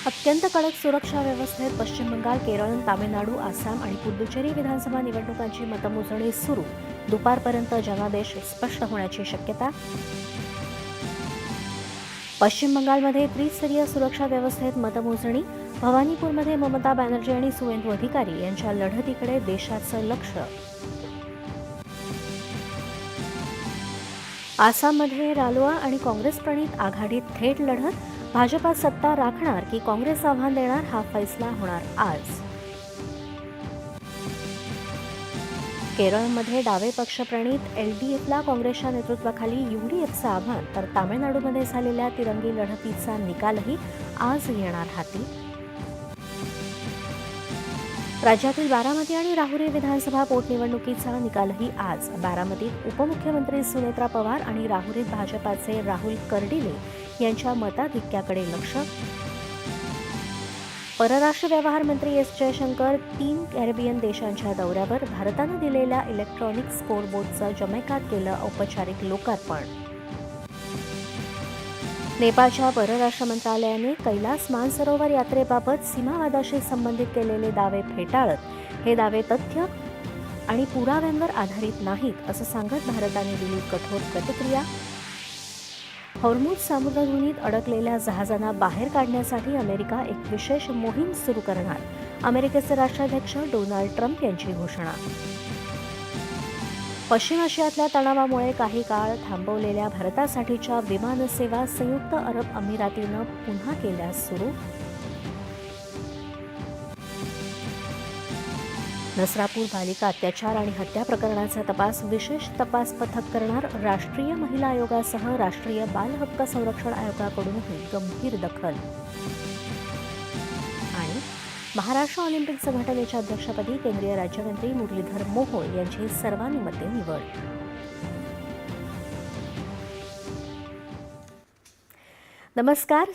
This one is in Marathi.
अत्यंत कडक सुरक्षा व्यवस्थेत पश्चिम बंगाल, केरळ, तामिळनाडू, आसाम आणि पुदुचेरी विधानसभा निवडणुकांची मतमोजणी सुरू. दुपारपर्यंत जनादेश स्पष्ट होण्याची शक्यता. पश्चिम बंगालमध्ये त्रिस्तरीय सुरक्षा व्यवस्थेत मतमोजणी. भवानीपूरमध्ये ममता बॅनर्जी आणि सुवेंदू अधिकारी यांच्या लढतीकडे देशाचं लक्ष. आसाममध्ये रालोआ आणि काँग्रेस प्रणित आघाडीत थेट लढत. भाजपात सत्ता राखणार की काँग्रेस आव्हान देणार, हा फैसला होणार आज. केरळमध्ये डावे पक्ष प्रणित एलडीएफला काँग्रेसच्या नेतृत्वाखाली यूडीएफचं आव्हान, तर तामिळनाडूमध्ये झालेल्या तिरंगी लढतीचा निकालही आज येणार हाती. राज्यातील बारामती आणि राहुरी विधानसभा पोटनिवडणुकीचा निकालही आज. बारामतीत उपमुख्यमंत्री सुनेत्रा पवार आणि राहुरीत भाजपाचे राहुल कर्डिले यांच्या मताधिक्याकडे लक्ष. परराष्ट्र व्यवहार मंत्री एस जयशंकर 3 कॅरिबियन देशांच्या दौऱ्यावर. भारतानं दिलेल्या इलेक्ट्रॉनिक स्कोरबोर्डचं जमैकात केलं औपचारिक लोकार्पण. नेपाळच्या परराष्ट्र मंत्रालयाने कैलास मानसरोवर यात्रेबाबत सीमावादाशी संबंधित केलेले दावे फेटाळत हे दावे तथ्य आणि पुराव्यांवर आधारित नाहीत असं सांगत भारताने दिली कठोर प्रतिक्रिया. हॉर्मुझ सामुद्रधुनीत अडकलेल्या जहाजांना बाहेर काढण्यासाठी अमेरिका एक विशेष मोहीम सुरू करणार. अमेरिकेचे राष्ट्राध्यक्ष डोनाल्ड ट्रम्प यांची घोषणा. पश्चिम आशियातल्या तणावामुळे काही काळ थांबवलेल्या भारतासाठीच्या विमानसेवा संयुक्त अरब अमिरातीनं पुन्हा केल्यास सुरू. नसरापूर बालिका अत्याचार आणि हत्या प्रकरणाचा तपास विशेष तपास पथक करणार. राष्ट्रीय महिला आयोगासह राष्ट्रीय बाल हक्क संरक्षण आयोगाकडूनही गंभीर दखल. आणि महाराष्ट्र ऑलिम्पिक संघटनेच्या अध्यक्षपदी केंद्रीय राज्यमंत्री मुरलीधर मोहोळ यांची सर्वानुमते निवड. नमस्कार.